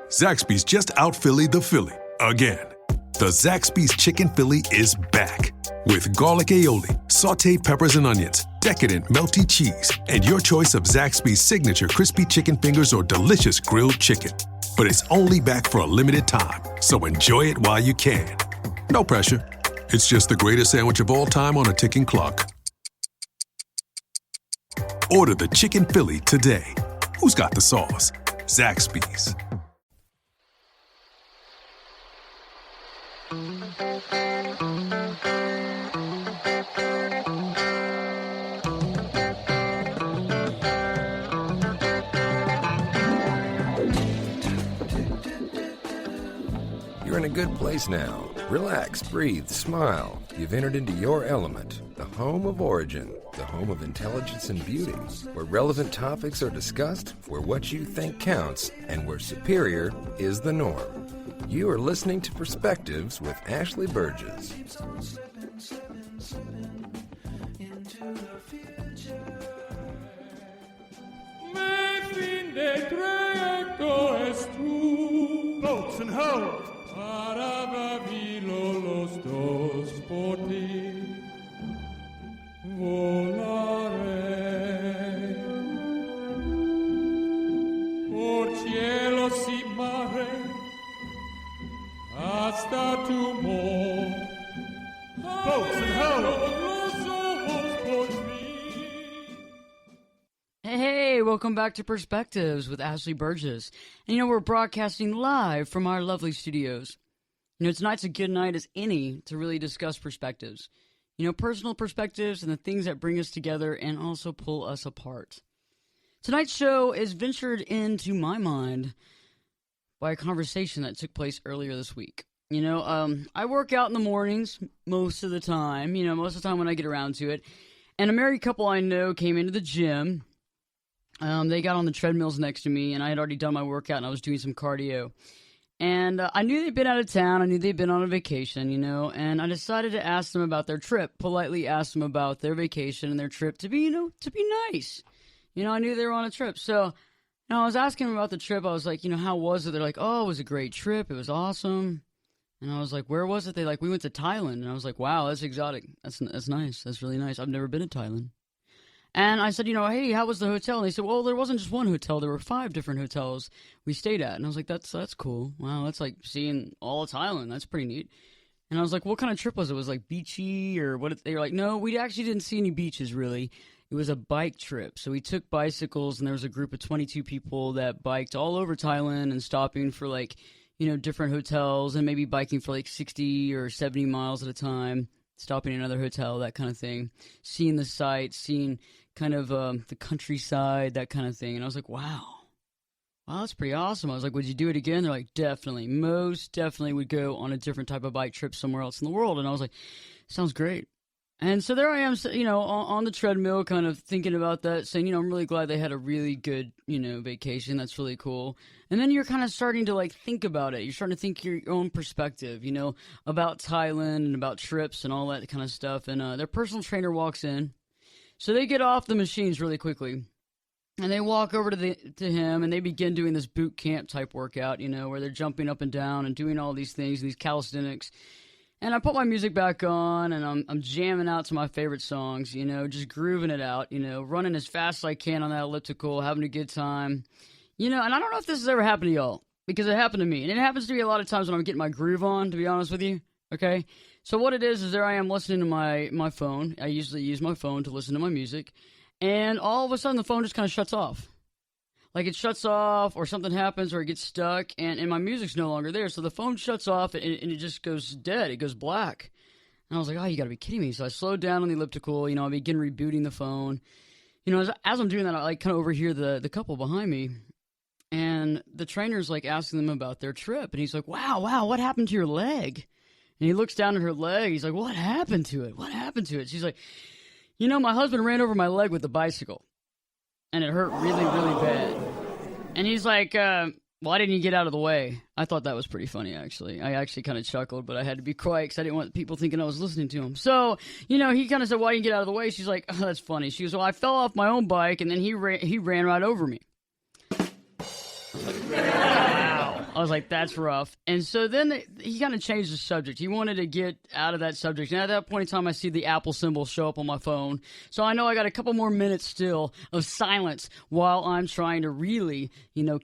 Zaxby's just out Philly the Philly again. The Zaxby's Chicken Philly is back with garlic aioli, sauteed peppers and onions, decadent melty cheese, and your choice of Zaxby's signature crispy chicken fingers or delicious grilled chicken. But it's only back for a limited time, so enjoy it while you can. No pressure. It's just the greatest sandwich of all time on a ticking clock. Order the Chicken Philly today. Who's got the sauce? Zaxby's. You're in a good place now. Relax, breathe, smile. You've entered into your element, the home of origin, the home of intelligence and beauty, where relevant topics are discussed, where what you think counts, and where superior is the norm. You are listening to Perspectives with Ashley Burgess. Boats and ho! Por cielo si mare hasta tu mo. Boats and ho! Hey, welcome back to Perspectives with Ashley Burgess. And we're broadcasting live from our lovely studios. Tonight's a good night as any to really discuss perspectives. Personal perspectives and the things that bring us together and also pull us apart. Tonight's show is ventured into my mind by a conversation that took place earlier this week. I work out in the mornings most of the time, most of the time when I get around to it. And a married couple I know came into the gym. They got on the treadmills next to me, and I had already done my workout, and I was doing some cardio. And I knew they'd been out of town. I knew they'd been on a vacation, and I decided to ask them about their trip, politely ask them about their vacation and their trip to be, to be nice. I knew they were on a trip. So, I was asking them about the trip. I was like, how was it? They're like, oh, it was a great trip. It was awesome. And I was like, where was it? They we went to Thailand. And I was like, wow, that's exotic. That's nice. That's really nice. I've never been to Thailand. And I said, hey, how was the hotel? And they said, well, there wasn't just one hotel. There were 5 different hotels we stayed at. And I was like, that's cool. Wow, that's like seeing all of Thailand. That's pretty neat. And I was like, what kind of trip was it? Was it like beachy or what? They were like, no, we actually didn't see any beaches really. It was a bike trip. So we took bicycles, and there was a group of 22 people that biked all over Thailand and stopping for different hotels and maybe biking for 60 or 70 miles at a time. Stopping in another hotel, that kind of thing, seeing the sights, seeing kind of the countryside, that kind of thing. And I was like, wow, that's pretty awesome. I was like, would you do it again? They're like, definitely, most definitely would go on a different type of bike trip somewhere else in the world. And I was like, sounds great. And so there I am, on the treadmill, kind of thinking about that, saying, I'm really glad they had a really good, vacation. That's really cool. And then you're kind of starting to, think about it. You're starting to think your own perspective, about Thailand and about trips and all that kind of stuff. And their personal trainer walks in. So they get off the machines really quickly. And they walk over to him, and they begin doing this boot camp type workout, where they're jumping up and down and doing all these things, these calisthenics. And I put my music back on, and I'm jamming out to my favorite songs, just grooving it out, running as fast as I can on that elliptical, having a good time. And I don't know if this has ever happened to y'all, because it happened to me. And it happens to me a lot of times when I'm getting my groove on, to be honest with you, okay? So what it is there I am listening to my phone. I usually use my phone to listen to my music. And all of a sudden, the phone just kind of shuts off. It shuts off, or something happens, or it gets stuck, and my music's no longer there. So the phone shuts off, and it just goes dead. It goes black. And I was like, oh, you got to be kidding me. So I slowed down on the elliptical. I begin rebooting the phone. As I'm doing that, I kind of overhear the couple behind me. And the trainer's, asking them about their trip. And he's like, wow, what happened to your leg? And he looks down at her leg. He's like, what happened to it? What happened to it? She's like, my husband ran over my leg with the bicycle. And it hurt really, really bad. And he's like, why didn't you get out of the way? I thought that was pretty funny, actually. I actually kind of chuckled, but I had to be quiet because I didn't want people thinking I was listening to him. So, he kind of said, why didn't you get out of the way? She's like, oh, that's funny. She goes, well, I fell off my own bike, and then he ran right over me. Wow. I was like, that's rough. And so then he kind of changed the subject. He wanted to get out of that subject. And at that point in time, I see the Apple symbol show up on my phone. So I know I got a couple more minutes still of silence while I'm trying to really,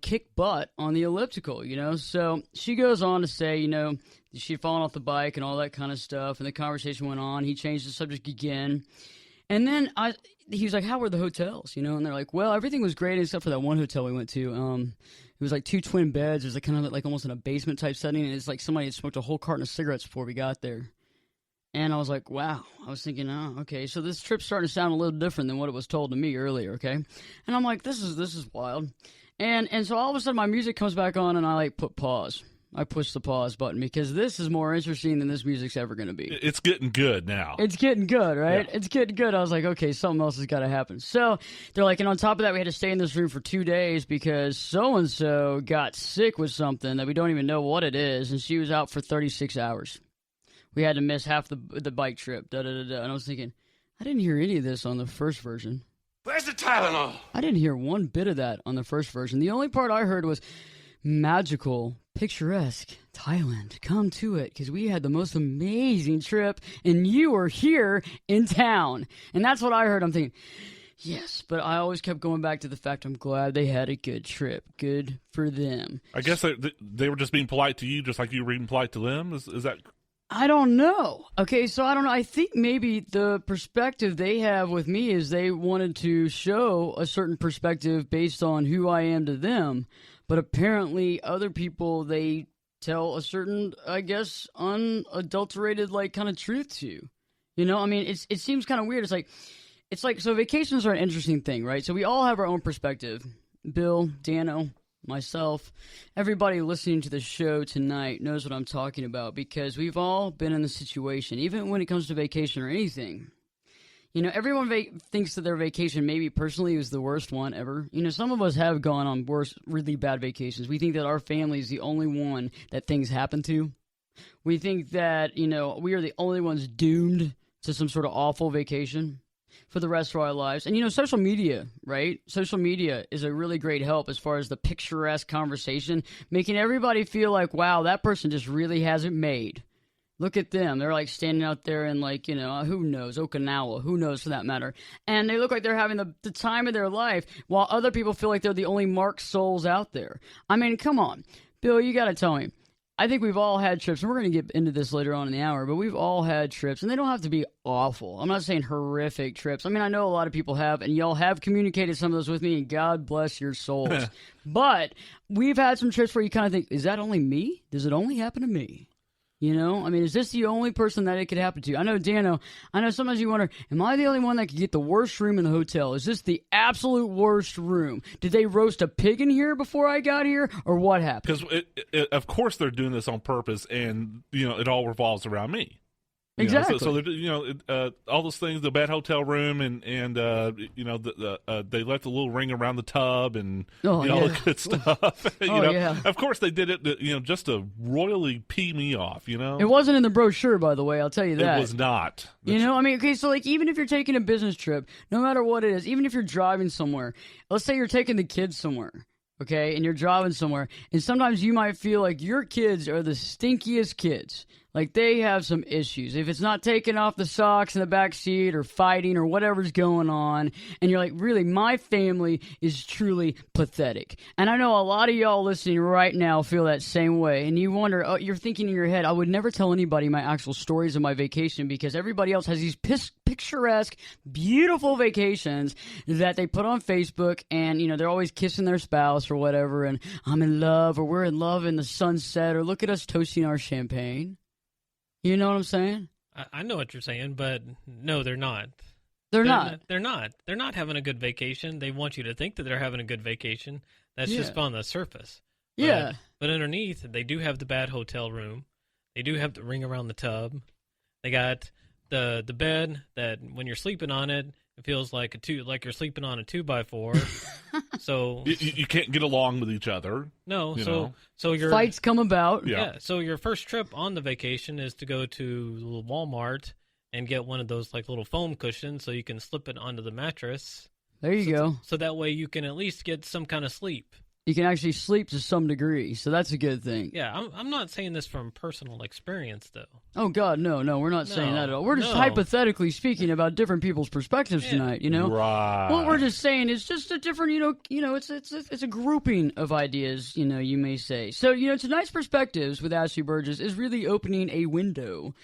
kick butt on the elliptical, So she goes on to say, she'd fallen off the bike and all that kind of stuff. And the conversation went on. He changed the subject again. And then he was like, how were the hotels, And they're like, well, everything was great except for that one hotel we went to. It was like 2 twin beds. It was like kind of like almost in a basement type setting. And it's like somebody had smoked a whole carton of cigarettes before we got there. And I was like, wow. I was thinking, oh, okay. So this trip's starting to sound a little different than what it was told to me earlier, okay? And I'm like, this is wild. And so all of a sudden my music comes back on and I like put pause. I push the pause button because this is more interesting than this music's ever going to be. It's getting good now. It's getting good, right? Yeah. It's getting good. I was like, okay, something else has got to happen. So they're like, and on top of that, we had to stay in this room for 2 days because so-and-so got sick with something that we don't even know what it is, and she was out for 36 hours. We had to miss half the bike trip, da-da-da-da. And I was thinking, I didn't hear any of this on the first version. Where's the Tylenol? I didn't hear one bit of that on the first version. The only part I heard was magical, picturesque Thailand. Come to it, because we had the most amazing trip, and you were here in town. And that's what I heard. I'm thinking, yes, but I always kept going back to the fact I'm glad they had a good trip. Good for them. I guess they were just being polite to you, just like you were being polite to them. Is that? I don't know. Okay, so I don't know. I think maybe the perspective they have with me is they wanted to show a certain perspective based on who I am to them. But apparently other people, they tell a certain, I guess, unadulterated, like, kind of truth to. I mean, it seems kind of weird. It's like, so vacations are an interesting thing, right? So we all have our own perspective. Bill, Dano, myself, everybody listening to the show tonight knows what I'm talking about because we've all been in the situation, even when it comes to vacation or anything. Everyone thinks that their vacation maybe personally was the worst one ever. Some of us have gone on worse, really bad vacations. We think that our family is the only one that things happen to. We think that, we are the only ones doomed to some sort of awful vacation for the rest of our lives. And, social media, right? Social media is a really great help as far as the picturesque conversation, making everybody feel like, wow, that person just really has it made. Look at them. They're like standing out there in like, who knows, Okinawa, who knows for that matter. And they look like they're having the time of their life while other people feel like they're the only marked souls out there. I mean, come on. Bill, you got to tell me. I think we've all had trips, and we're going to get into this later on in the hour, but we've all had trips, and they don't have to be awful. I'm not saying horrific trips. I mean, I know a lot of people have, and y'all have communicated some of those with me, and God bless your souls. But we've had some trips where you kind of think, is that only me? Does it only happen to me? I mean, is this the only person that it could happen to? I know, Dano, sometimes you wonder, am I the only one that could get the worst room in the hotel? Is this the absolute worst room? Did they roast a pig in here before I got here, or what happened? Because, of course, they're doing this on purpose, and, it all revolves around me. Exactly. So all those things, the bad hotel room, and they left a little ring around the tub, and all the good stuff. Yeah. Of course, they did it, just to royally pee me off. It wasn't in the brochure, by the way. I'll tell you that. It was not. I mean, okay, so like even if you're taking a business trip, no matter what it is, even if you're driving somewhere, let's say you're taking the kids somewhere. Okay, and you're driving somewhere, and sometimes you might feel like your kids are the stinkiest kids. Like, they have some issues. If it's not taking off the socks in the back seat or fighting or whatever's going on, and you're like, really, my family is truly pathetic. And I know a lot of y'all listening right now feel that same way, and you wonder, you're thinking in your head, I would never tell anybody my actual stories of my vacation because everybody else has these picturesque, beautiful vacations that they put on Facebook, and, they're always kissing their spouse or whatever, and I'm in love, or we're in love in the sunset, or look at us toasting our champagne. You know what I'm saying? I know what you're saying, but no, they're not. They're not. They're not. They're not having a good vacation. They want you to think that they're having a good vacation. That's just on the surface. But underneath, they do have the bad hotel room. They do have the ring around the tub. They got the bed that when you're sleeping on it, it feels like you're sleeping on a 2x4. So you can't get along with each other. No, so your fights come about. Yeah. So your first trip on the vacation is to go to Walmart and get one of those like little foam cushions so you can slip it onto the mattress. There you go. So that way you can at least get some kind of sleep. You can actually sleep to some degree, so that's a good thing. Yeah, I'm not saying this from personal experience, though. Oh, God, no, we're not saying that at all. We're just hypothetically speaking about different people's perspectives tonight, you know? Right. What we're just saying is just a different, it's a grouping of ideas, you may say. So, tonight's Perspectives with Ashley Burgess is really opening a window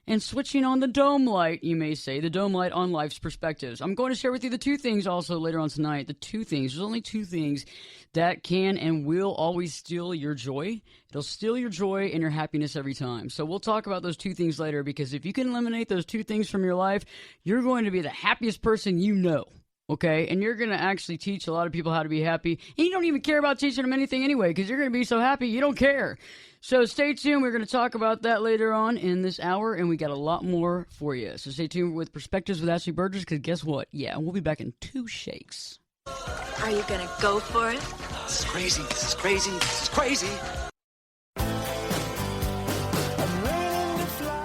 and switching on the dome light, you may say, the dome light on life's perspectives. I'm going to share with you the two things also later on tonight. The two things. There's only two things that can and will always steal your joy. It'll steal your joy and your happiness every time. So we'll talk about those two things later, because if you can eliminate those two things from your life, you're going to be the happiest person you know. Okay, and you're going to actually teach a lot of people how to be happy. And you don't even care about teaching them anything anyway, because you're going to be so happy you don't care. So stay tuned. We're going to talk about that later on in this hour, and we got a lot more for you. So stay tuned with Perspectives with Ashley Burgess, because guess what? Yeah, we'll be back in 2 shakes. Are you going to go for it? This is crazy. This is crazy. This is crazy.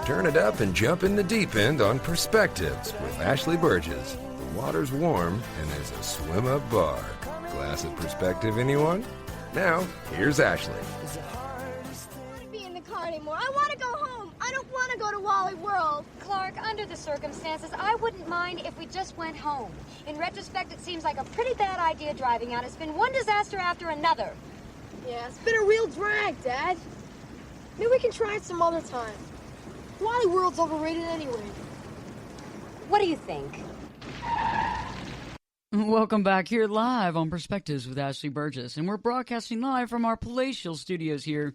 Turn it up and jump in the deep end on Perspectives with Ashley Burgess. The water's warm, and there's a swim-up bar. Glass of perspective, anyone? Now, here's Ashley. Anymore. I want to go home. I don't want to go to Wally World. Clark, under the circumstances, I wouldn't mind if we just went home. In retrospect, it seems like a pretty bad idea driving out. It's been one disaster after another. Yeah, it's been a real drag, Dad. Maybe we can try it some other time. Wally World's overrated anyway. What do you think? Welcome back here live on Perspectives with Ashley Burgess, and we're broadcasting live from our palatial studios here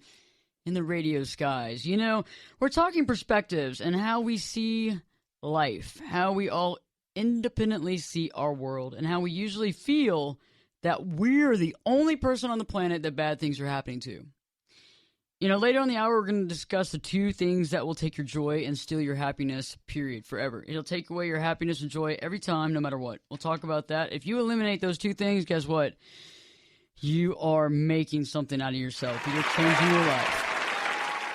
in the radio skies. We're talking perspectives and how we see life, how we all independently see our world, and how we usually feel that we're the only person on the planet that bad things are happening to. Later on the hour, we're going to discuss the two things that will take your joy and steal your happiness, period, forever. It'll take away your happiness and joy every time, no matter what. We'll talk about that. If you eliminate those two things, guess what? You are making something out of yourself. You're changing your life.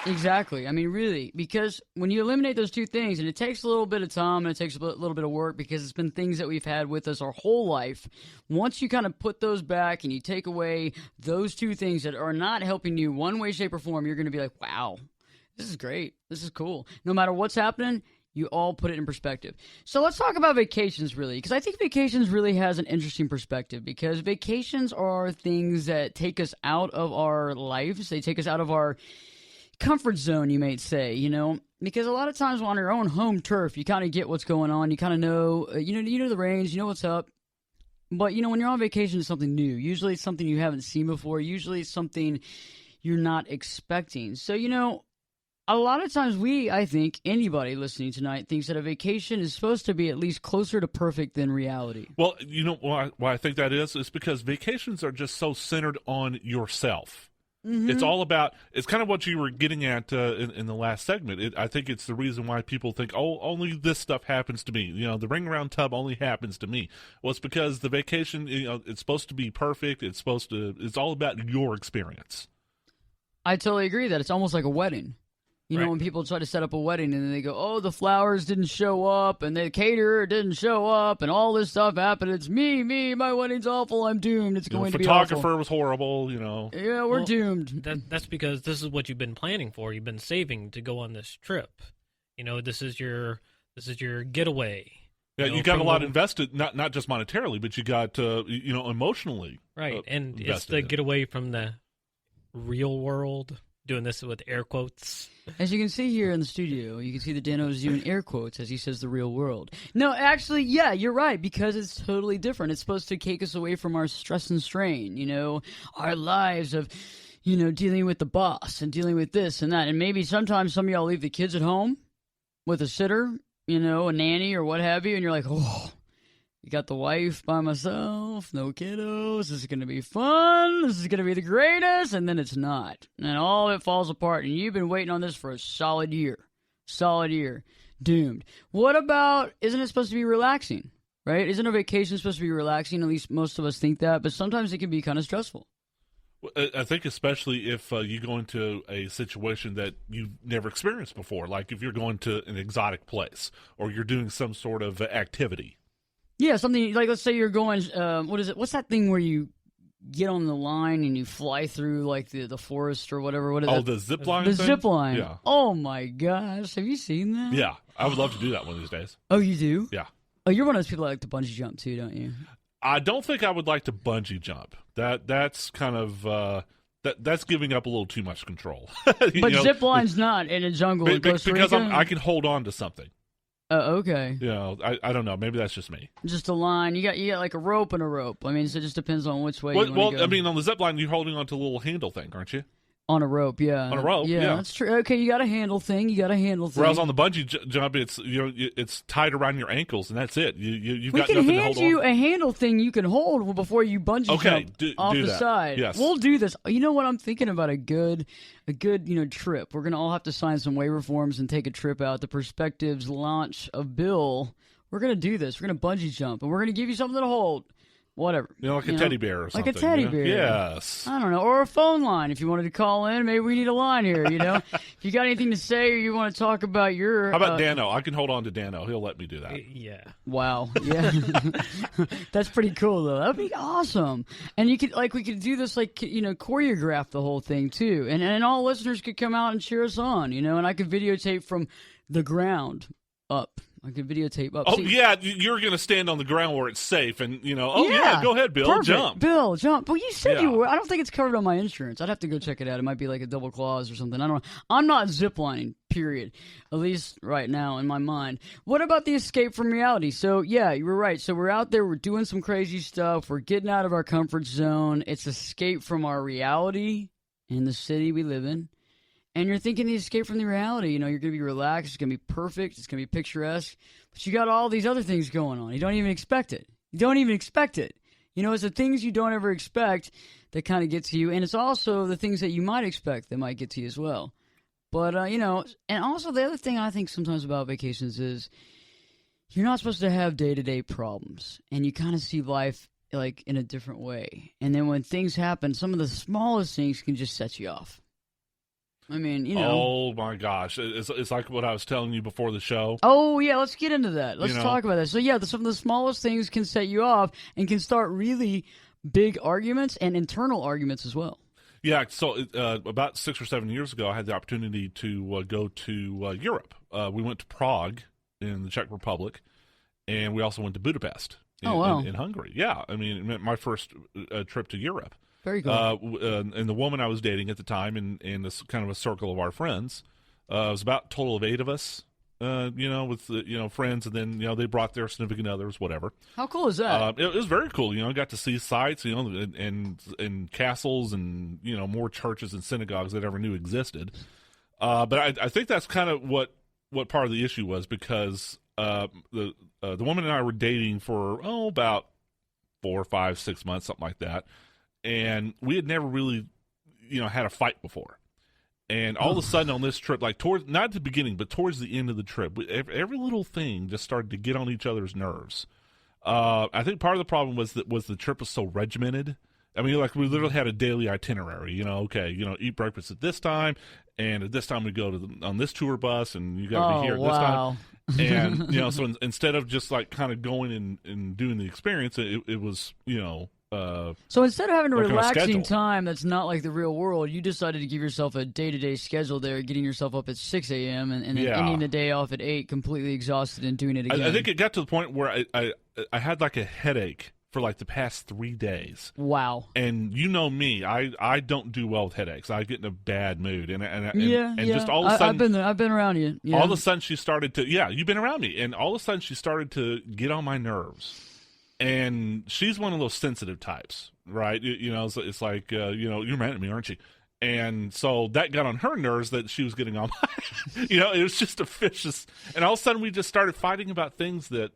Exactly. I mean, really, because when you eliminate those two things, and it takes a little bit of time and it takes a little bit of work, because it's been things that we've had with us our whole life. Once you kind of put those back and you take away those two things that are not helping you one way, shape, or form, you're going to be like, wow, this is great. This is cool. No matter what's happening, you all put it in perspective. So let's talk about vacations, really, because I think vacations really has an interesting perspective, because vacations are things that take us out of our lives. They take us out of our comfort zone, you might say, because a lot of times on your own home turf, you kind of get what's going on. You kind of know, you know the range, you know what's up. But, when you're on vacation, it's something new. Usually it's something you haven't seen before. Usually it's something you're not expecting. So, a lot of times I think anybody listening tonight thinks that a vacation is supposed to be at least closer to perfect than reality. Well, why I think that is because vacations are just so centered on yourself. Mm-hmm. It's all about, it's kind of what you were getting at in the last segment. I think it's the reason why people think, oh, only this stuff happens to me. The ring around tub only happens to me. Well, it's because the vacation, it's supposed to be perfect. It's all about your experience. I totally agree that it's almost like a wedding. Right. When people try to set up a wedding and then they go, oh, the flowers didn't show up and the caterer didn't show up and all this stuff happened. It's me, my wedding's awful. I'm doomed. It's going to be awful. Photographer was horrible, Yeah, we're doomed. That's because this is what you've been planning for. You've been saving to go on this trip. This is your getaway. Yeah, you got a lot invested, not just monetarily, but you got emotionally. Right, and it's the getaway from the real world. Doing this with air quotes. As you can see here in the studio, you can see that Dano's doing air quotes as he says the real world. No, actually, yeah, you're right, because it's totally different. It's supposed to take us away from our stress and strain, our lives of, dealing with the boss and dealing with this and that. And maybe sometimes some of y'all leave the kids at home with a sitter, a nanny or what have you, and you're like, oh, you got the wife by myself, no kiddos, this is going to be fun, this is going to be the greatest, and then it's not. And all of it falls apart, and you've been waiting on this for a solid year, doomed. What about, isn't it supposed to be relaxing, right? Isn't a vacation supposed to be relaxing? At least most of us think that, but sometimes it can be kind of stressful. I think especially if you go into a situation that you've never experienced before, like if you're going to an exotic place or you're doing some sort of activity. Yeah, something like, let's say you're going, what is it? What's that thing where you get on the line and you fly through like the forest or whatever. What is the zip line? The zip line. Yeah. Oh my gosh, have you seen that? Yeah, I would love to do that one of these days. Oh, you do? Yeah. Oh, you're one of those people that like to bungee jump too, don't you? I don't think I would like to bungee jump. That's kind of that's giving up a little too much control. But zip line's not in a jungle in Costa Rica? Because I can hold on to something. Okay. You know, I don't know. Maybe that's just me. Just a line. You got like a rope and a rope. I mean, so it just depends on which way you want to go. I mean, on the zip line, you're holding onto a little handle thing, aren't you? On a rope, yeah. On a rope, yeah. That's true. Okay, you got a handle thing. Whereas on the bungee jump, it's tied around your ankles, and that's it. You've got nothing to hold on. We can hand you a handle thing you can hold before you bungee jump off the side. Yes. We'll do this. You know what? I'm thinking about a good trip. We're going to all have to sign some waiver forms and take a trip out. The Perspectives launch of Bill. We're going to do this. We're going to bungee jump, and we're going to give you something to hold. Whatever. Like a teddy bear or something. Like a teddy bear. Yes. I don't know. Or a phone line if you wanted to call in. Maybe we need a line here, If you got anything to say or you want to talk about your... How about Dano? I can hold on to Dano. He'll let me do that. Yeah. Wow. Yeah. That's pretty cool, though. That'd be awesome. And we could do this, choreograph the whole thing, too. And all listeners could come out and cheer us on, and I could videotape from the ground up. I could videotape up. Oh, yeah, you're going to stand on the ground where it's safe and, go ahead, Bill, perfect. jump. Bill, jump. Well, you said you were. I don't think it's covered on my insurance. I'd have to go check it out. It might be like a double clause or something. I don't know. I'm not ziplining, period, at least right now in my mind. What about the escape from reality? So, yeah, you were right. So we're out there. We're doing some crazy stuff. We're getting out of our comfort zone. It's escape from our reality in the city we live in. And you're thinking the escape from the reality. You're going to be relaxed. It's going to be perfect. It's going to be picturesque. But you got all these other things going on. You don't even expect it. It's the things you don't ever expect that kind of get to you. And it's also the things that you might expect that might get to you as well. But, and also the other thing I think sometimes about vacations is you're not supposed to have day-to-day problems. And you kind of see life like in a different way. And then when things happen, some of the smallest things can just set you off. I mean, Oh, my gosh. It's like what I was telling you before the show. Oh, yeah. Let's get into that. Let's talk about that. So, yeah, some of the smallest things can set you off and can start really big arguments and internal arguments as well. Yeah. So, about 6 or 7 years ago, I had the opportunity to go to Europe. We went to Prague in the Czech Republic, and we also went to Budapest in Hungary. Yeah. I mean, it meant my first trip to Europe. Very cool. And the woman I was dating at the time, and this kind of a circle of our friends, it was about a total of 8 of us, with friends, and then they brought their significant others, whatever. How cool is that? It was very cool. Got to see sites, and castles, and more churches and synagogues that I ever knew existed. But I think that's kind of what part of the issue was, because the woman and I were dating for about 4, 5, 6 months, something like that. And we had never really, had a fight before. And all of a sudden on this trip, like not at the beginning, but towards the end of the trip, every little thing just started to get on each other's nerves. I think part of the problem was the trip was so regimented. I mean, like we literally had a daily itinerary. Eat breakfast at this time, and at this time we go on this tour bus, and you got to be here at this time. And so instead of just like kind of going and doing the experience, it was so instead of having a relaxing time that's not like the real world, you decided to give yourself a day-to-day schedule there, getting yourself up at 6 a.m. and then ending the day off at 8, completely exhausted and doing it again. I think it got to the point where I had like a headache for like the past 3 days. Wow. And you know me, I don't do well with headaches. I get in a bad mood. Just all of a sudden, I've been around you. Yeah. All of a sudden she started to, you've been around me. And all of a sudden she started to get on my nerves. And she's one of those sensitive types, right? It's like, you're mad at me, aren't you? And so that got on her nerves that she was getting on my, it was just a vicious. And all of a sudden we just started fighting about things that,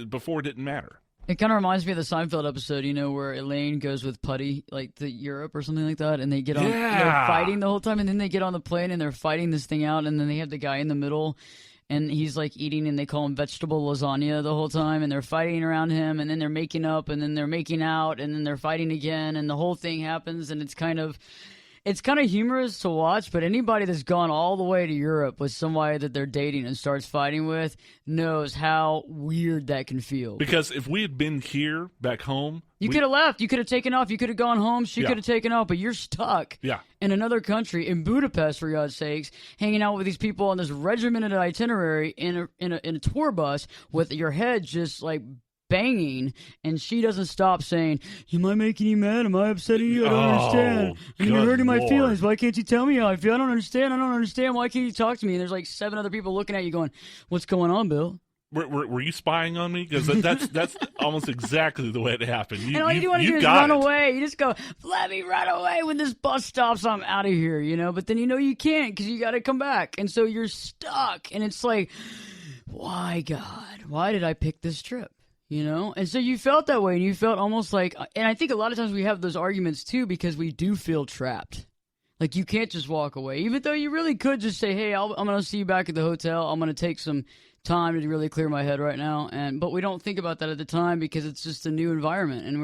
before it didn't matter. It kind of reminds me of the Seinfeld episode, where Elaine goes with Putty, like to Europe or something like that, and they get on, they're fighting the whole time, and then they get on the plane and they're fighting this thing out, and then they have the guy in the middle. And he's like eating, and they call him vegetable lasagna the whole time, and they're fighting around him, and then they're making up, and then they're making out, and then they're fighting again, and the whole thing happens, and it's kind of, it's kind of humorous to watch, but anybody that's gone all the way to Europe with somebody that they're dating and starts fighting with knows how weird that can feel. Because if we had been here back home, you could have left. You could have taken off. You could have gone home. She could have taken off. But you're stuck in another country, in Budapest, for God's sakes, hanging out with these people on this regimented itinerary in a tour bus with your head just like banging, and she doesn't stop saying, "Am I making you mad? Am I upsetting you? I don't understand. And you're hurting my feelings. Why can't you tell me how I feel? I don't understand. Why can't you talk to me?" And there's like 7 other people looking at you going, "What's going on, Bill?" Were you spying on me? Because that's almost exactly the way it happened. And all you want to do is run away. You just go, "Let me run away when this bus stops. I'm out of here," you know. But then you can't because you got to come back, and so you're stuck. And it's like, why, God? Why did I pick this trip? You know? And so you felt that way, and you felt almost like, and I think a lot of times we have those arguments too because we do feel trapped. Like you can't just walk away, even though you really could just say, "Hey, I'm going to see you back at the hotel. I'm going to take some time to really clear my head right now." But we don't think about that at the time because it's just a new environment, and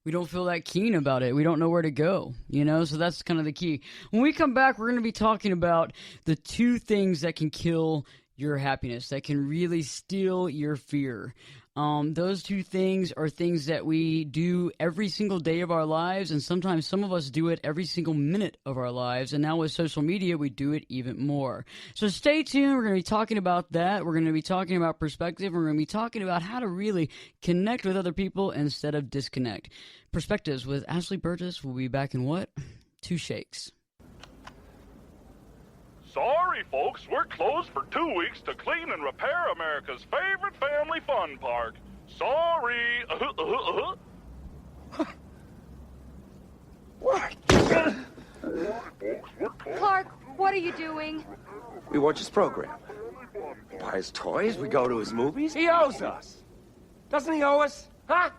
we don't feel that keen about it. We don't know where to go, you know? So that's kind of the key. When we come back, we're going to be talking about the 2 things that can kill your happiness, that can really steal your fear. Those 2 things are things that we do every single day of our lives, and sometimes some of us do it every single minute of our lives, and now with social media, we do it even more. So stay tuned. We're going to be talking about that. We're going to be talking about perspective. We're going to be talking about how to really connect with other people instead of disconnect. Perspectives with Ashley Burgess. We'll be back in what? 2 shakes. Sorry, folks, we're closed for 2 weeks to clean and repair America's favorite family fun park. Sorry. What? Clark, what are you doing? We watch his program. We buy his toys. We go to his movies. He owes us. Doesn't he owe us? Huh?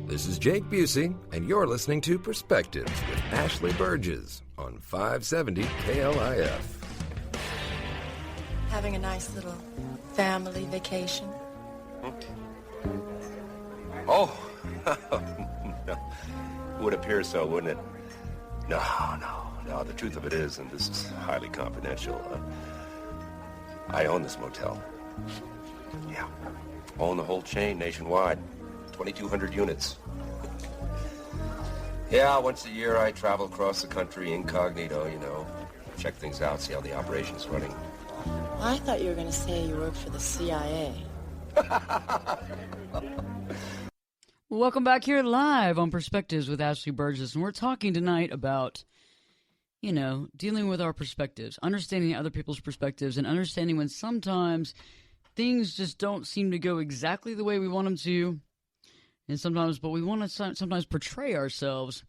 This is Jake Busey, and you're listening to Perspectives with Ashley Burgess on 570 KLIF. Having a nice little family vacation? Oh, would appear so, wouldn't it? No. The truth of it is, and this is highly confidential, I own this motel. Yeah, own the whole chain nationwide. 2,200 units. Yeah, once a year I travel across the country incognito, you know. Check things out, see how the operation's running. I thought you were going to say you worked for the CIA. Welcome back here live on Perspectives with Ashley Burgess. And we're talking tonight about, dealing with our perspectives, understanding other people's perspectives, and understanding when sometimes things just don't seem to go exactly the way we want them to. And sometimes, but we want to sometimes portray ourselves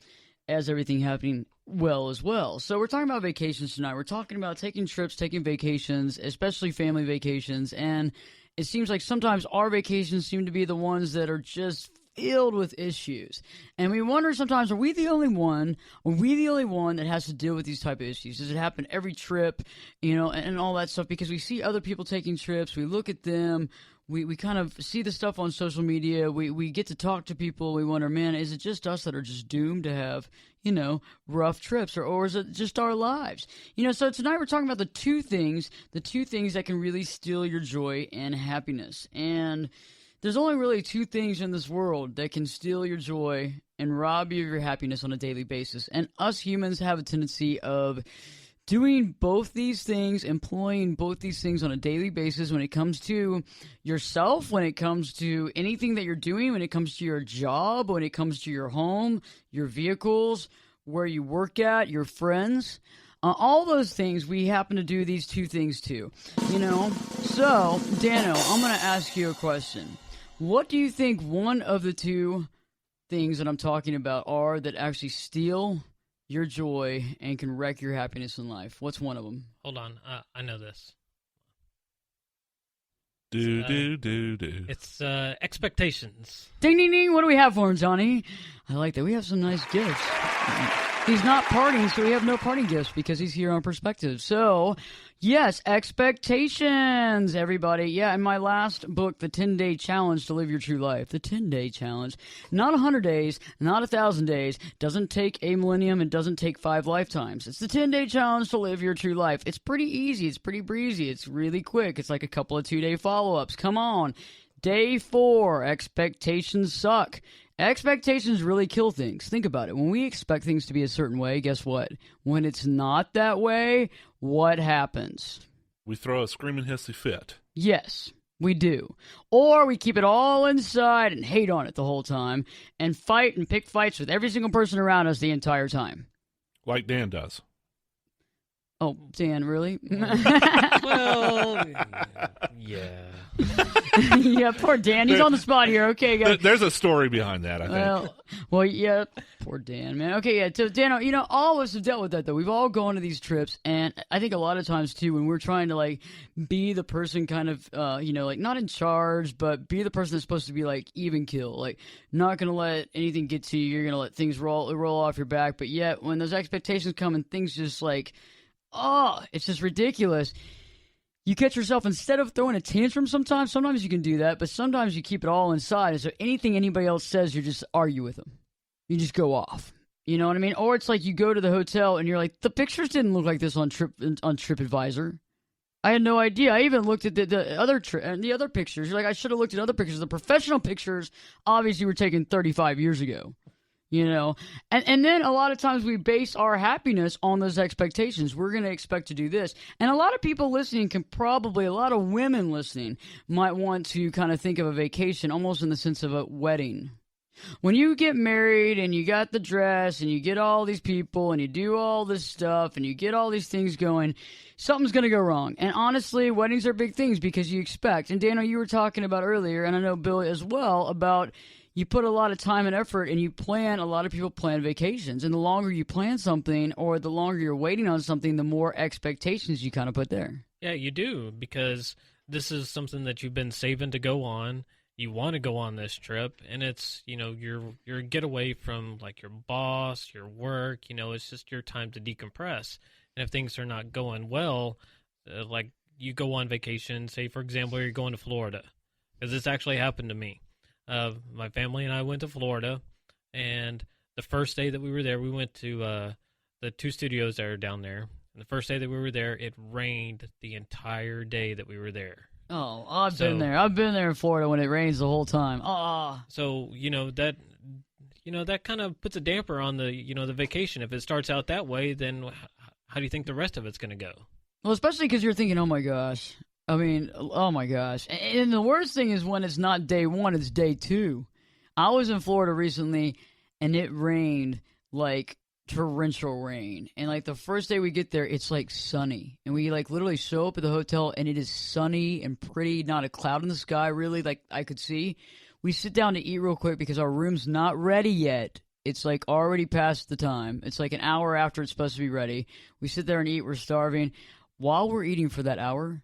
as everything happening well as well. So we're talking about vacations tonight. We're talking about taking trips, taking vacations, especially family vacations. And it seems like sometimes our vacations seem to be the ones that are just filled with issues. And we wonder sometimes, are we the only one? Are we the only one that has to deal with these type of issues? Does it happen every trip, and all that stuff? Because we see other people taking trips. We look at them. We kind of see the stuff on social media. We get to talk to people. We wonder, man, is it just us that are just doomed to have, rough trips? Or is it just our lives? So tonight we're talking about the 2 things that can really steal your joy and happiness. And there's only really 2 things in this world that can steal your joy and rob you of your happiness on a daily basis. And us humans have a tendency of doing both these things, employing both these things on a daily basis when it comes to yourself, when it comes to anything that you're doing, when it comes to your job, when it comes to your home, your vehicles, where you work at, your friends. All those things, we happen to do these 2 things too. So, Dano, I'm going to ask you a question. What do you think one of the 2 things that I'm talking about are that actually steal your joy and can wreck your happiness in life? What's one of them? Hold on. I know this. Do. It's expectations. Ding, ding, ding. What do we have for him, Johnny? I like that. We have some nice gifts. He's not partying, so we have no party gifts because he's here on Perspective. So, yes, expectations, everybody. Yeah, in my last book, The 10-Day Challenge to Live Your True Life. The 10-Day Challenge. Not 100 days, not 1,000 days. Doesn't take a millennium. It doesn't take 5 lifetimes. It's the 10-Day Challenge to Live Your True Life. It's pretty easy. It's pretty breezy. It's really quick. It's like a couple of 2-day follow-ups. Come on. Day 4, expectations suck. Expectations really kill things. Think about it. When we expect things to be a certain way, guess what? When it's not that way, what happens? We throw a screaming hissy fit. Yes, we do. Or we keep it all inside and hate on it the whole time and fight and pick fights with every single person around us the entire time. Like Dan does. Oh, Dan, really? Well, yeah. Yeah, poor Dan. He's on the spot here. Okay, guys. There's a story behind that, I think. Well, yeah, poor Dan, man. Okay, yeah. So, Dan, all of us have dealt with that, though. We've all gone to these trips, and I think a lot of times, too, when we're trying to, like, be the person kind of, like, not in charge, but be the person that's supposed to be, like, even kill. Like, not going to let anything get to you. You're going to let things roll off your back. But yet, when those expectations come and things just, like, it's just ridiculous. You catch yourself, instead of throwing a tantrum sometimes you can do that, but sometimes you keep it all inside. And so anything anybody else says, you just argue with them. You just go off. You know what I mean? Or it's like you go to the hotel and you're like, the pictures didn't look like this on TripAdvisor. I had no idea. I even looked at the other pictures. You're like, I should have looked at other pictures. The professional pictures obviously were taken 35 years ago. And then a lot of times we base our happiness on those expectations. We're going to expect to do this. And a lot of people listening a lot of women listening might want to kind of think of a vacation almost in the sense of a wedding. When you get married and you got the dress and you get all these people and you do all this stuff and you get all these things going, something's going to go wrong. And honestly, weddings are big things because you expect. And Daniel, you were talking about earlier, and I know Bill as well, about you put a lot of time and effort and a lot of people plan vacations. And the longer you plan something or the longer you're waiting on something, the more expectations you kind of put there. Yeah, you do, because this is something that you've been saving to go on. You want to go on this trip, and it's, your getaway from, like, your boss, your work, it's just your time to decompress. And if things are not going well, like you go on vacation, say, for example, you're going to Florida, because this actually happened to me. My family and I went to Florida, and the first day that we were there, we went to the 2 studios that are down there. And the first day that we were there, it rained the entire day that we were there. Oh, I've been there. I've been there in Florida when it rains the whole time. So, that kind of puts a damper on the vacation. If it starts out that way, then how do you think the rest of it's going to go? Well, especially because you're thinking, oh my gosh. I mean, oh my gosh. And the worst thing is when it's not day 1, it's day 2. I was in Florida recently, and it rained like torrential rain. And like the first day we get there, it's like sunny. And we like literally show up at the hotel, and it is sunny and pretty, not a cloud in the sky really, like I could see. We sit down to eat real quick because our room's not ready yet. It's like already past the time. It's like an hour after it's supposed to be ready. We sit there and eat. We're starving. While we're eating for that hour,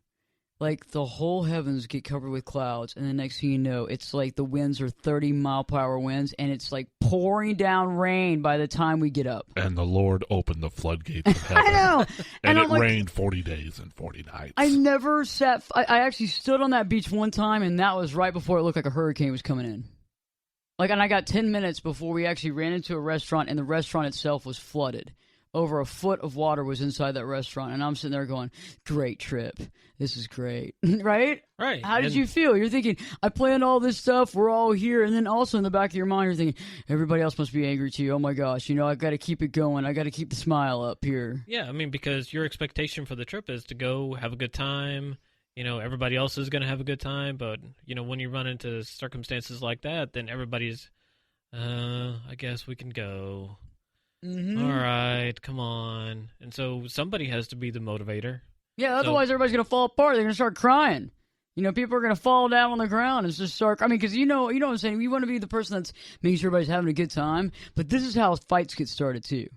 like the whole heavens get covered with clouds, and the next thing you know, it's like the winds are 30-mile-per-hour winds, and it's like pouring down rain by the time we get up. And the Lord opened the floodgates of heaven. I know. And it rained 40 days and 40 nights. I never sat. I actually stood on that beach one time, and that was right before it looked like a hurricane was coming in. Like, and I got 10 minutes before we actually ran into a restaurant, and the restaurant itself was flooded. Over a foot of water was inside that restaurant, and I'm sitting there going, great trip. This is great. Right? Right. How did you feel? You're thinking, I planned all this stuff. We're all here. And then also in the back of your mind, you're thinking, everybody else must be angry to you. Oh, my gosh. I got to keep it going. I got to keep the smile up here. Yeah, I mean, because your expectation for the trip is to go have a good time. Everybody else is going to have a good time. But, when you run into circumstances like that, then everybody's, I guess we can go. Mm-hmm. All right, come on. And so somebody has to be the motivator. Yeah, otherwise everybody's going to fall apart. They're going to start crying. People are going to fall down on the ground and just start. I mean, because you know what I'm saying? We want to be the person that's making sure everybody's having a good time. But this is how fights get started, too.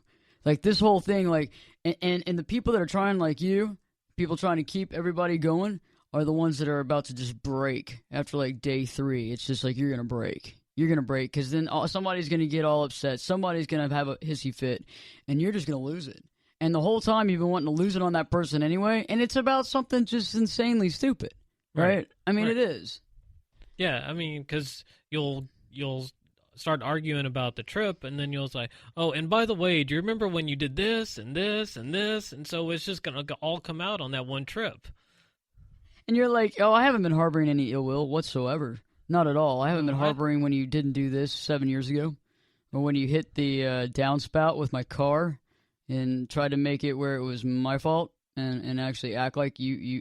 Like, this whole thing, like, and the people that are trying, like you, people trying to keep everybody going, are the ones that are about to just break after, like, day 3. It's just like, you're going to break. you're going to break, because then somebody's going to get all upset. Somebody's going to have a hissy fit, and you're just going to lose it. And the whole time you've been wanting to lose it on that person anyway, and it's about something just insanely stupid, right? I mean, it is. Yeah, I mean, because you'll start arguing about the trip, and then you'll say, oh, and by the way, do you remember when you did this and this and this? And so it's just going to all come out on that one trip. And you're like, oh, I haven't been harboring any ill will whatsoever. Not at all. I haven't been harboring when you didn't do this 7 years ago, or when you hit the downspout with my car and tried to make it where it was my fault and actually act like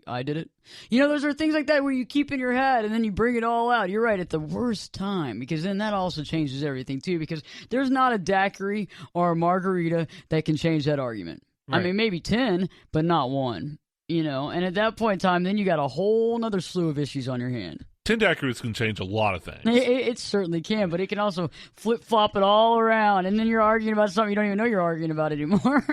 I did it. You know, those are things like that where you keep in your head and then you bring it all out. You're right, at the worst time, because then that also changes everything too, because there's not a daiquiri or a margarita that can change that argument. Right. I mean, maybe 10, but not one. You know, and at that point in time, then you got a whole nother slew of issues on your hand. 10 daiquiris can change a lot of things. It certainly can, but it can also flip-flop it all around, and then you're arguing about something you don't even know you're arguing about anymore.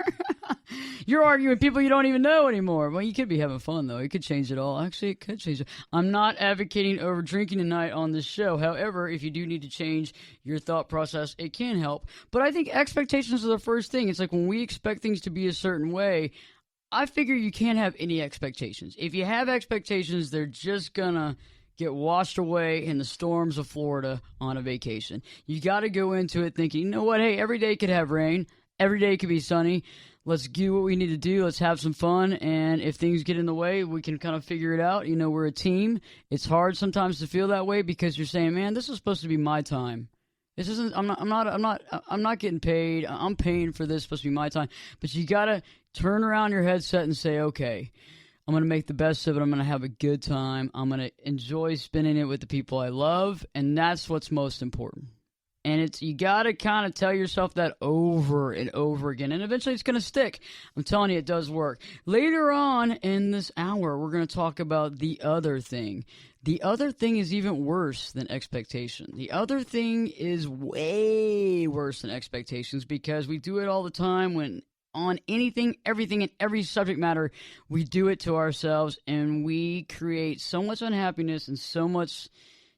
You're arguing with people you don't even know anymore. Well, you could be having fun, though. It could change it all. Actually, it could change it. I'm not advocating over drinking tonight on this show. However, if you do need to change your thought process, it can help. But I think expectations are the first thing. It's like when we expect things to be a certain way, I figure you can't have any expectations. If you have expectations, they're just going to get washed away in the storms of Florida on a vacation. You got to go into it thinking, you know what, hey, every day could have rain. Every day could be sunny. Let's do what we need to do. Let's have some fun. And if things get in the way, we can kind of figure it out. You know, we're a team. It's hard sometimes to feel that way because you're saying, man, this is supposed to be my time. This isn't, I'm not getting paid. I'm paying for this. It's supposed to be my time. But you got to turn around your headset and say, okay, I'm going to make the best of it. I'm going to have a good time. I'm going to enjoy spending it with the people I love. And that's what's most important. And you got to kind of tell yourself that over and over again. And eventually it's going to stick. I'm telling you, it does work. Later on in this hour, we're going to talk about the other thing. The other thing is even worse than expectation. The other thing is way worse than expectations, because we do it all the time when on anything, everything, and every subject matter, we do it to ourselves, and we create so much unhappiness and so much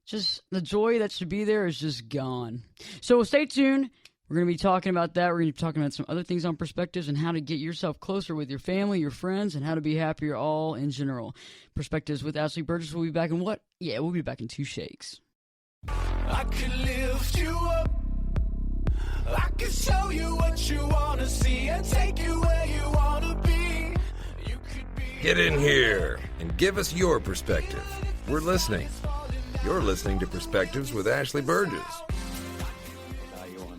just the joy that should be there is just gone. So stay tuned. We're going to be talking about that. We're going to be talking about some other things on perspectives and how to get yourself closer with your family, your friends, and how to be happier all in general. Perspectives with Ashley Burgess. We'll be back in what? Yeah, we'll be back in 2 shakes. I can lift you up. I can show you what you want to see and take you where you want to be. You could be. Get in here and give us your perspective. We're listening. You're listening to Perspectives with Ashley Burgess.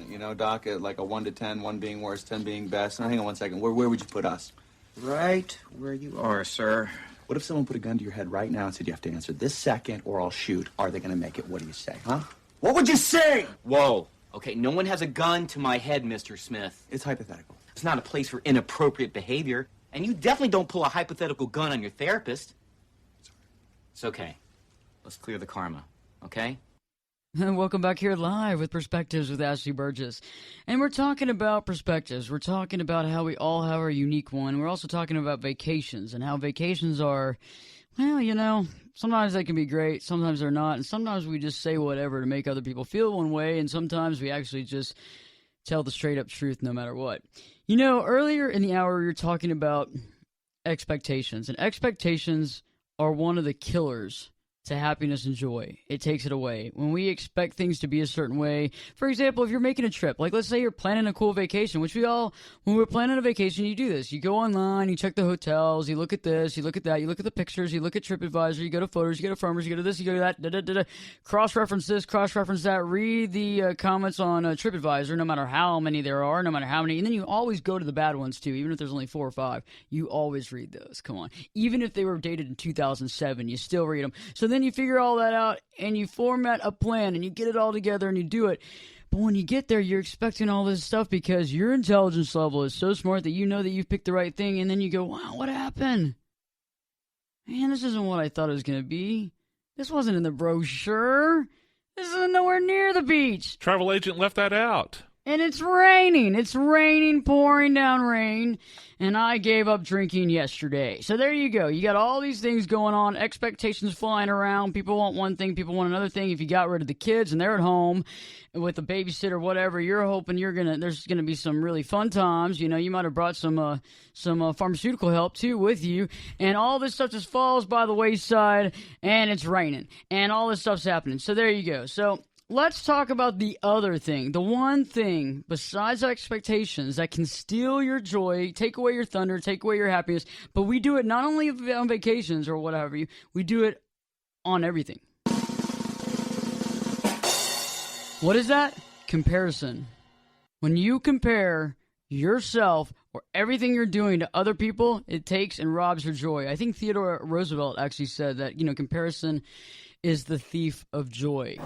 You know, Doc, like a 1 to 10, 1 being worst, 10 being best. Now, hang on 1 second. Where would you put us? Right where you are, sir. What if someone put a gun to your head right now and said you have to answer this second or I'll shoot? Are they going to make it? What do you say, huh? What would you say? Whoa. Okay, no one has a gun to my head, Mr. Smith. It's hypothetical. It's not a place for inappropriate behavior. And you definitely don't pull a hypothetical gun on your therapist. It's okay. Let's clear the karma, okay? And welcome back here live with Perspectives with Ashley Burgess. And we're talking about perspectives. We're talking about how we all have our unique one. We're also talking about vacations and how vacations are, well, you know, sometimes they can be great, sometimes they're not, and sometimes we just say whatever to make other people feel one way, and sometimes we actually just tell the straight-up truth no matter what. You know, earlier in the hour we were talking about expectations, and expectations are one of the killers to happiness and joy. It takes it away. When we expect things to be a certain way, for example, if you're making a trip, like let's say you're planning a cool vacation, which we all, when we're planning a vacation, you do this. You go online, you check the hotels, you look at this, you look at that, you look at the pictures, you look at TripAdvisor, you go to Photos, you go to Farmers, you go to this, you go to that, cross-reference this, cross-reference that, read the comments on TripAdvisor, no matter how many there are, no matter how many, and then you always go to the bad ones too, even if there's only 4 or 5, you always read those, come on. Even if they were dated in 2007, you still read them. So then you figure all that out and you format a plan and you get it all together and you do it. But when you get there, you're expecting all this stuff because your intelligence level is so smart that you know that you've picked the right thing, and then you go, wow, what happened? Man, this isn't what I thought it was going to be. This wasn't in the brochure. This isn't nowhere near the beach. Travel agent left that out. And it's raining. It's raining, pouring down rain. And I gave up drinking yesterday. So there you go. You got all these things going on, expectations flying around. People want one thing, people want another thing. If you got rid of the kids and they're at home with a babysitter, whatever, you're hoping there's gonna be some really fun times. You know, you might have brought some pharmaceutical help too with you, and all this stuff just falls by the wayside, and it's raining, and all this stuff's happening. So there you go. So let's talk about the other thing, the one thing besides expectations that can steal your joy, take away your thunder, take away your happiness. But we do it not only on vacations or whatever, we do it on everything. What is that? Comparison. When you compare yourself or everything you're doing to other people, it takes and robs your joy. I think Theodore Roosevelt actually said that, comparison is the thief of joy.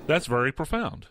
That's very profound.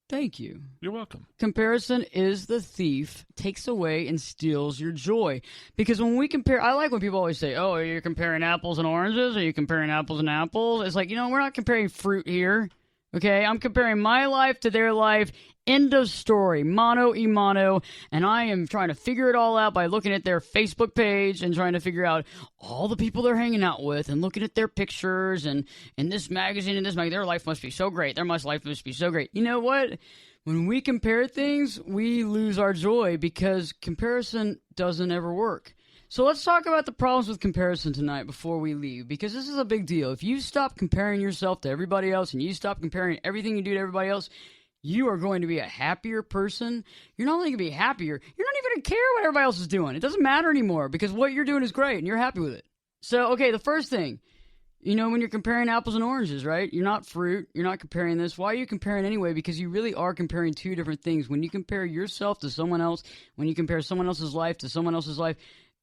Thank you. You're welcome. Comparison is the thief, takes away and steals your joy. Because when we compare, I like when people always say, oh, are you comparing apples and oranges? Are you comparing apples and apples? It's like, we're not comparing fruit here. Okay, I'm comparing my life to their life. End of story. Mano y mano. And I am trying to figure it all out by looking at their Facebook page and trying to figure out all the people they're hanging out with and looking at their pictures and in this magazine and this magazine. Their life must be so great. Life must be so great. You know what? When we compare things, we lose our joy because comparison doesn't ever work. So let's talk about the problems with comparison tonight before we leave, because this is a big deal. If you stop comparing yourself to everybody else and you stop comparing everything you do to everybody else, you are going to be a happier person. You're not only going to be happier, you're not even going to care what everybody else is doing. It doesn't matter anymore because what you're doing is great and you're happy with it. So, okay, the first thing, when you're comparing apples and oranges, right? You're not fruit. You're not comparing this. Why are you comparing anyway? Because you really are comparing two different things. When you compare yourself to someone else, when you compare someone else's life to someone else's life,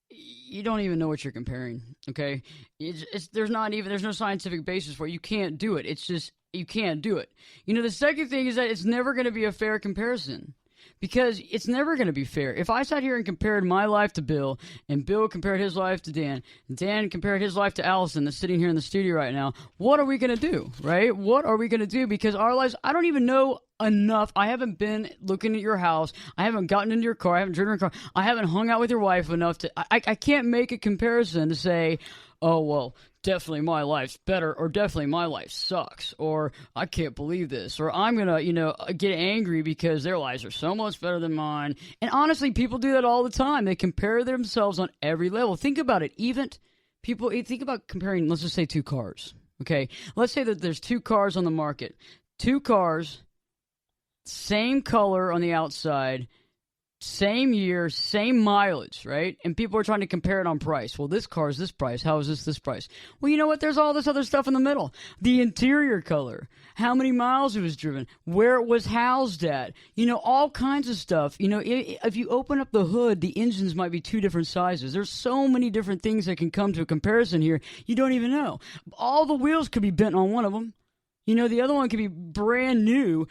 you don't even know what you're comparing, okay? There's no scientific basis for it. You can't do it. It's just, you can't do it. The second thing is that it's never going to be a fair comparison because it's never going to be fair. If I sat here and compared my life to Bill and Bill compared his life to Dan and Dan compared his life to Allison that's sitting here in the studio right now, what are we going to do, right? What are we going to do? Because our lives, I don't even know enough. I haven't been looking at your house. I haven't gotten into your car. I haven't driven your car. I haven't hung out with your wife enough to, I can't make a comparison to say, oh, well, definitely my life's better, or definitely my life sucks, or I can't believe this, or I'm going to, get angry because their lives are so much better than mine. And honestly, people do that all the time. They compare themselves on every level. Think about it. Even people, think about comparing, let's just say 2 cars, okay? Let's say that there's 2 cars on the market. 2 cars, same color on the outside, same year, same mileage, right? And people are trying to compare it on price. Well, this car is this price. How is this price? Well, you know what? There's all this other stuff in the middle. The interior color, how many miles it was driven, where it was housed at, all kinds of stuff. If you open up the hood, the engines might be 2 different sizes. There's so many different things that can come to a comparison here. You don't even know. All the wheels could be bent on one of them. The other one could be brand new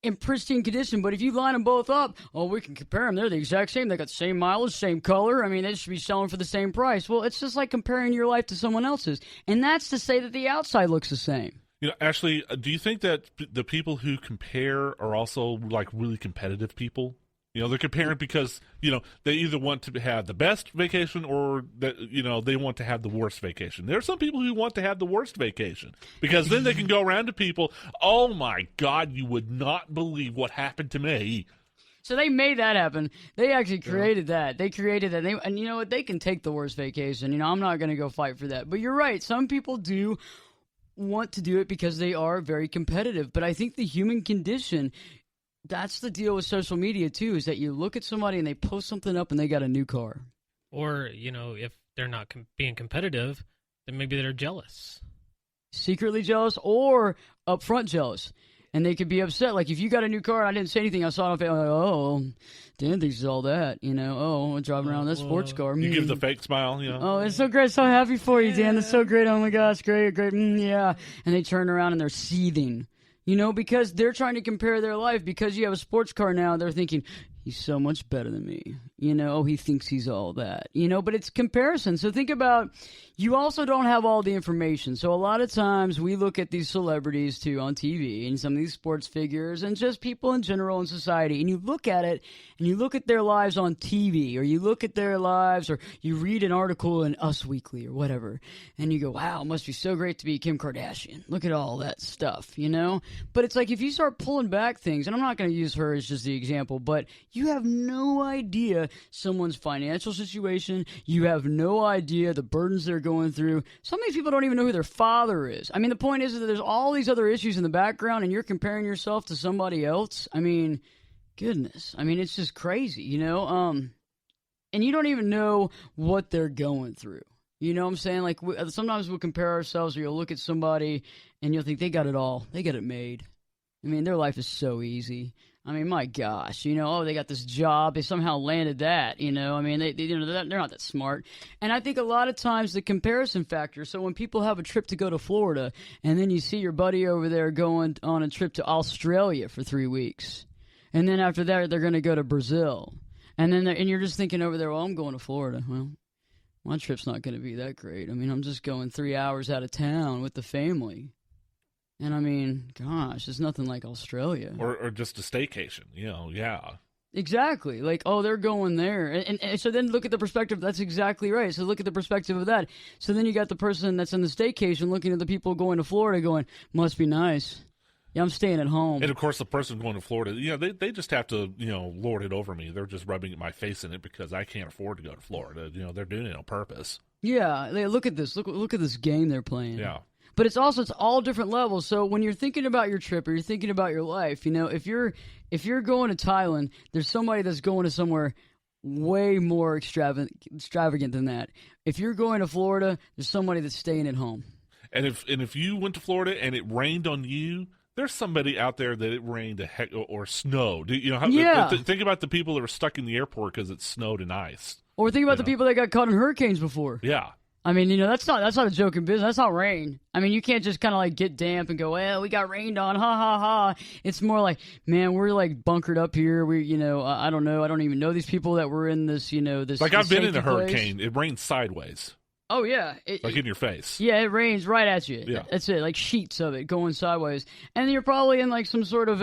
in pristine condition, but if you line them both up, we can compare them. They're the exact same. They got the same mileage, same color. I mean, they should be selling for the same price. Well, it's just like comparing your life to someone else's, and that's to say that the outside looks the same. Ashley, do you think that the people who compare are also like really competitive people? They're comparing because, they either want to have the best vacation or that, they want to have the worst vacation. There are some people who want to have the worst vacation because then they can go around to people, oh my God, you would not believe what happened to me. So they made that happen. They actually created that. They created that. And you know what? They can take the worst vacation. I'm not going to go fight for that. But you're right. Some people do want to do it because they are very competitive. But I think the human condition, that's the deal with social media, too, is that you look at somebody and they post something up and they got a new car. Or, if they're not being competitive, then maybe they're jealous. Secretly jealous or upfront jealous. And they could be upset. Like, if you got a new car and I didn't say anything, I saw it on Facebook, like, oh, Dan thinks it's all that, I'm driving around this sports car. You give the fake smile, Oh, it's so great. So happy for you, Dan. That's so great. Oh, my gosh, great. Yeah. And they turn around and they're seething. Because they're trying to compare their life. Because you have a sports car now, they're thinking, he's so much better than me. Oh, he thinks he's all that. But it's comparison. So think about, you also don't have all the information. So a lot of times we look at these celebrities too on TV and some of these sports figures and just people in general in society. And you look at it and you look at their lives on TV, or you look at their lives, or you read an article in Us Weekly or whatever. And you go, wow, it must be so great to be Kim Kardashian. Look at all that stuff, But it's like if you start pulling back things, and I'm not going to use her as just the example, but you have no idea someone's financial situation. You have no idea the burdens they're going through. Some of these people don't even know who their father is. I mean, the point is that there's all these other issues in the background, and you're comparing yourself to somebody else. I mean, goodness. I mean, it's just crazy, and you don't even know what they're going through. You know what I'm saying? Like, sometimes we'll compare ourselves, or you'll look at somebody, and you'll think they got it all. They got it made. I mean, their life is so easy. I mean, my gosh, oh, they got this job. They somehow landed that, I mean, they're not that smart. And I think a lot of times the comparison factor, so when people have a trip to go to Florida, and then you see your buddy over there going on a trip to Australia for 3 weeks, and then after that, they're going to go to Brazil. And then you're just thinking over there, well, I'm going to Florida. Well, my trip's not going to be that great. I mean, I'm just going 3 hours out of town with the family. And I mean, gosh, there's nothing like Australia. Or just a staycation, yeah. Exactly. Like, oh, they're going there. And so then look at the perspective. That's exactly right. So look at the perspective of that. So then you got the person that's in the staycation looking at the people going to Florida going, must be nice. Yeah, I'm staying at home. And, of course, the person going to Florida, they just have to, lord it over me. They're just rubbing my face in it because I can't afford to go to Florida. They're doing it on purpose. Yeah. Look at this. Look at this game they're playing. Yeah. But it's all different levels. So when you're thinking about your trip or you're thinking about your life, if you're going to Thailand, there's somebody that's going to somewhere way more extravagant than that. If you're going to Florida, there's somebody that's staying at home. And if you went to Florida and it rained on you, there's somebody out there that it rained or snowed. Think about the people that were stuck in the airport because it snowed and iced. Or think about the people that got caught in hurricanes before. Yeah. I mean, that's not a joke in business. That's not rain. I mean, you can't just kind of like get damp and go, well, we got rained on, ha ha ha. It's more like, man, we're like bunkered up here. We, I don't know. I don't even know these people that were in this, this. Like I've been in a hurricane. Place. It rained sideways. Oh yeah, like in your face. Yeah, it rains right at you. Yeah, that's it. Like sheets of it going sideways, and you're probably in like some sort of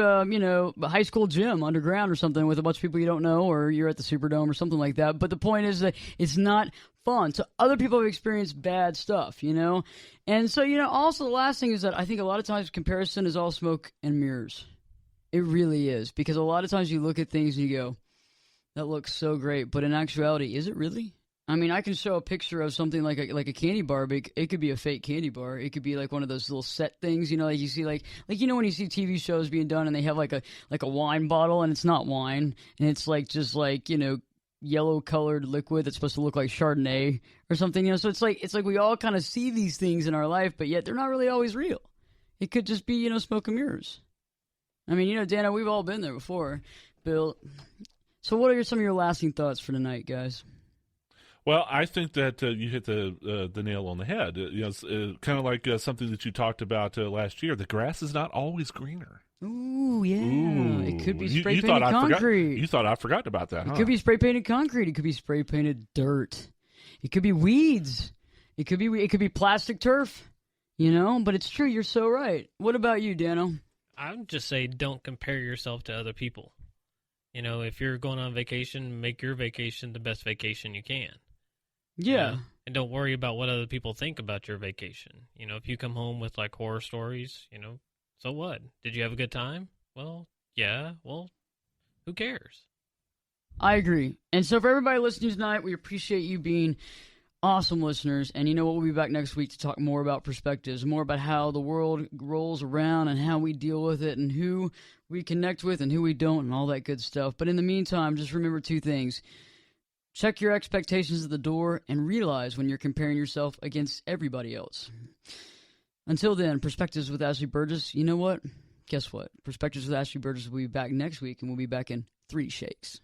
high school gym underground or something with a bunch of people you don't know, or you're at the Superdome or something like that. But the point is that it's not fun. So other people have experienced bad stuff, and so also the last thing is that I think a lot of times comparison is all smoke and mirrors. It really is, because a lot of times you look at things and you go, that looks so great, but in actuality, is it really? I mean, I can show a picture of something like a candy bar, but it could be a fake candy bar. It could be like one of those little set things, like you see, like when you see TV shows being done and they have like a wine bottle and it's not wine and it's like just like yellow colored liquid that's supposed to look like Chardonnay or something. So it's like we all kind of see these things in our life, but yet they're not really always real. It could just be smoke and mirrors. I mean, Dana, we've all been there before, Bill. So what are some of your lasting thoughts for tonight, guys? Well, I think that you hit the nail on the head. It's kind of like something that you talked about last year. The grass is not always greener. Ooh, yeah. Ooh. It could be spray painted concrete. You thought I forgot about that, huh? It could be spray painted concrete. It could be spray painted dirt. It could be weeds. It could be plastic turf. But it's true. You're so right. What about you, Dano? I would just say don't compare yourself to other people. If you're going on vacation, make your vacation the best vacation you can. Yeah. And don't worry about what other people think about your vacation. If you come home with like horror stories, so what? Did you have a good time? Well, yeah. Well, who cares? I agree. And so for everybody listening tonight, we appreciate you being awesome listeners. And we'll be back next week to talk more about perspectives, more about how the world rolls around and how we deal with it and who we connect with and who we don't and all that good stuff. But in the meantime, just remember two things. Check your expectations at the door and realize when you're comparing yourself against everybody else. Until then, Perspectives with Ashley Burgess. You know what? Guess what? Perspectives with Ashley Burgess will be back next week, and we'll be back in 3 shakes.